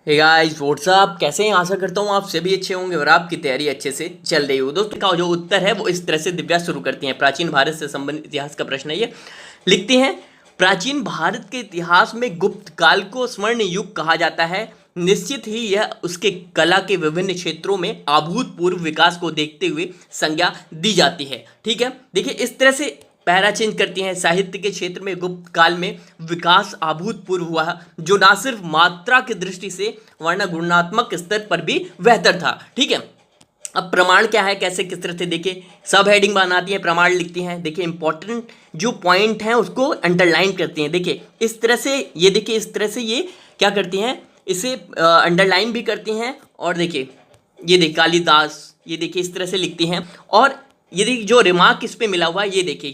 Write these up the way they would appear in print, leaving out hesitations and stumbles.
Hey guys what's up, कैसे हैं? आशा करता हूँ आप सभी अच्छे होंगे और आपकी तैयारी अच्छे से चल रही हो। दोस्तों का जो उत्तर है वो इस तरह से दिव्या शुरू करती हैं। प्राचीन भारत से संबंधित इतिहास का प्रश्न है ये। लिखती हैं, प्राचीन भारत के इतिहास में गुप्त काल को स्वर्ण युग कहा जाता है। निश्चित ही यह उसके कला के विभिन्न क्षेत्रों में अभूतपूर्व विकास को देखते हुए संज्ञा दी जाती है। ठीक है, देखिए इस तरह से पैरा चेंज करती हैं। साहित्य के क्षेत्र में गुप्त काल में विकास अभूतपूर्व हुआ है, जो ना सिर्फ मात्रा की दृष्टि से वरना गुणात्मक स्तर पर भी बेहतर था। ठीक है, अब प्रमाण क्या है, कैसे किस तरह से देखिए सब हेडिंग बनाती है, प्रमाण लिखती हैं। देखिए इंपॉर्टेंट जो पॉइंट हैं उसको अंडरलाइन करती हैं। देखिए इस तरह से ये देखिए इस तरह से ये क्या करती हैं, इसे अंडरलाइन भी करती हैं। और देखिए ये देखिए कालिदास, ये देखिए इस तरह से लिखती हैं। और ये देखिए जो रिमार्क इस पे मिला हुआ है, ये देखिए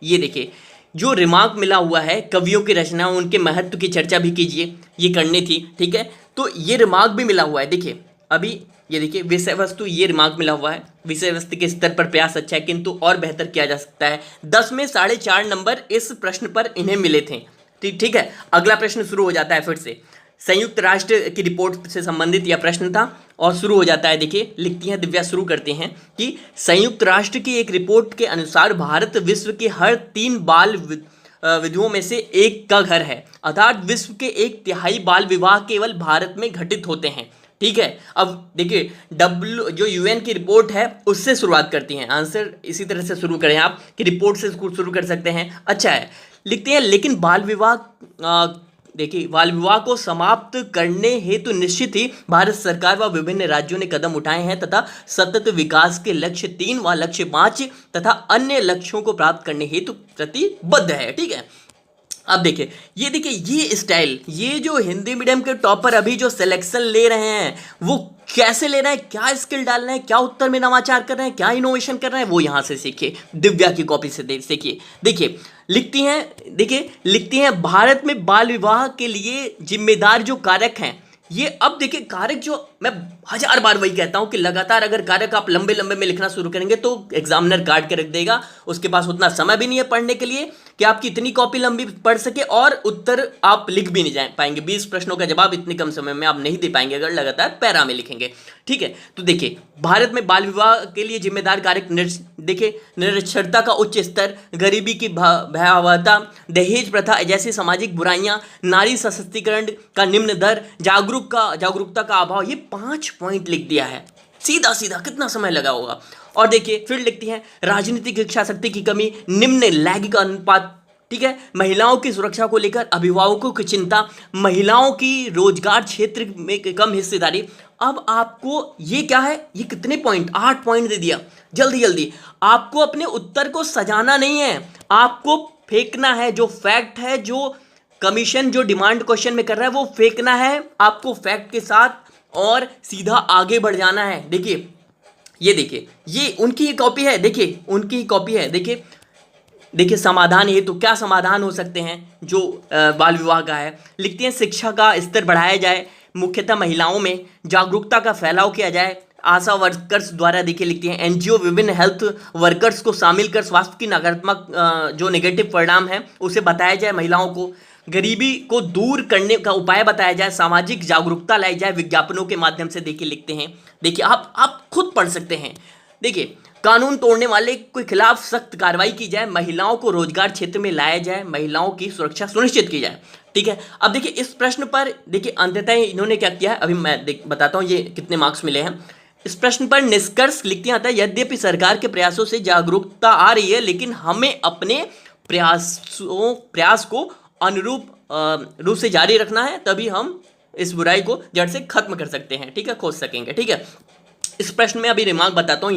ये देखिए जो रिमार्क मिला हुआ है, कवियों की रचना उनके महत्व की चर्चा भी कीजिए, ये करनी थी। ठीक है, तो ये रिमार्क भी मिला हुआ है। देखिए अभी ये देखिए विषय वस्तु, ये रिमार्क मिला हुआ है। विषय वस्तु के स्तर पर प्रयास अच्छा है किंतु और बेहतर किया जा सकता है। 10 में 4.5 नंबर इस प्रश्न पर इन्हें मिले थे। ठीक है, अगला प्रश्न शुरू हो जाता है फिर से। संयुक्त राष्ट्र की रिपोर्ट से संबंधित यह प्रश्न था और शुरू हो जाता है। देखिए लिखती हैं दिव्या, शुरू करते हैं कि संयुक्त राष्ट्र की एक रिपोर्ट के अनुसार भारत विश्व के हर 3 बाल विधुओं में से एक का घर है, अर्थात विश्व के 1/3 बाल विवाह केवल भारत में घटित होते हैं। ठीक है, अब देखिए जो यूएन की रिपोर्ट है उससे शुरुआत करती हैं। आंसर इसी तरह से शुरू करें आप कि रिपोर्ट से शुरू कर सकते हैं। अच्छा है, लिखते हैं लेकिन बाल विवाह देखिए बाल विवाह को समाप्त करने हेतु निश्चित ही भारत सरकार व विभिन्न राज्यों ने कदम उठाए हैं तथा सतत विकास के लक्ष्य 3 व लक्ष्य 5 तथा अन्य लक्ष्यों को प्राप्त करने हेतु प्रतिबद्ध है। ठीक है, अब देखिए ये स्टाइल, ये जो हिंदी मीडियम के टॉपर अभी जो सिलेक्शन ले रहे हैं वो कैसे ले रहे हैं, क्या स्किल डाल रहे हैं, क्या उत्तर में नवाचार कर रहे हैं, क्या इनोवेशन कर रहे हैं, वो यहाँ से सीखिए, दिव्या की कॉपी से सीखिए। देखिए लिखती हैं भारत में बाल विवाह के लिए जिम्मेदार जो कारक हैं, ये अब देखिए कारक, जो मैं 1000 बार वही कहता हूं कि लगातार अगर कारक आप लंबे लंबे में लिखना शुरू करेंगे तो एग्जामिनर काट के रख देगा। उसके पास उतना समय भी नहीं है पढ़ने के लिए कि आपकी इतनी कॉपी लंबी पढ़ सके और उत्तर आप लिख भी नहीं जा पाएंगे। 20 प्रश्नों का जवाब इतने कम समय में आप नहीं दे पाएंगे अगर लगातार पैरा में लिखेंगे। ठीक है, तो देखिए भारत में बाल विवाह के लिए जिम्मेदार कारक देखिए निरक्षरता का उच्च स्तर, गरीबी की भयावहता, दहेज प्रथा जैसी सामाजिक बुराइयां, नारी सशक्तिकरण का निम्न दर, जागरूकता का अभाव, ये 5 पॉइंट लिख दिया है सीधा सीधा। कितना समय लगा होगा। और देखिए फिर लिखती हैं राजनीतिक इच्छा शक्ति की कमी, निम्न लैंगिक अनुपात। ठीक है, महिलाओं की सुरक्षा को लेकर अभिभावकों की चिंता, महिलाओं की रोजगार क्षेत्र में कम हिस्सेदारी। अब आपको ये क्या है, ये कितने पॉइंट, 8 पॉइंट दे दिया। जल्दी जल्दी आपको अपने उत्तर को सजाना नहीं है, आपको फेंकना है। जो फैक्ट है, जो कमीशन जो डिमांड क्वेश्चन में कर रहा है वो फेंकना है आपको फैक्ट के साथ और सीधा आगे बढ़ जाना है। देखिए ये उनकी ही कॉपी है, देखिए उनकी ही कॉपी है। देखिए समाधान ये तो क्या समाधान हो सकते हैं जो बाल विवाह का है। लिखते हैं शिक्षा का स्तर बढ़ाया जाए, मुख्यतः महिलाओं में जागरूकता का फैलाव किया जाए। आशा वर्कर्स द्वारा देखिए लिखती हैं एनजीओ विभिन्न हेल्थ वर्कर्स को शामिल कर स्वास्थ्य की नकारात्मक जो नेगेटिव परिणाम है उसे बताया जाए। महिलाओं को गरीबी को दूर करने का उपाय बताया जाए, सामाजिक जागरूकता लाई जाए विज्ञापनों के माध्यम से। देखिए लिखते हैं, देखिए आप खुद पढ़ सकते हैं। देखिए कानून तोड़ने वाले के खिलाफ सख्त कार्रवाई की जाए, महिलाओं को रोजगार क्षेत्र में लाया जाए, महिलाओं की सुरक्षा सुनिश्चित की जाए। ठीक है, अब देखिए इस प्रश्न पर देखिए अंततः इन्होंने क्या किया है, अभी मैं बताता हूँ ये कितने मार्क्स मिले हैं। इस प्रश्न पर निष्कर्ष लिखते आता है यद्यपि सरकार के प्रयासों से जागरूकता आ रही है, लेकिन हमें अपने प्रयास को अनुरूप रूप से जारी रखना है, तभी हम इस बुराई को जड़ से खत्म कर सकते हैं। ठीक है, खोज सकेंगे। ठीक है, इस प्रश्न में अभी रिमार्क बताता हूँ।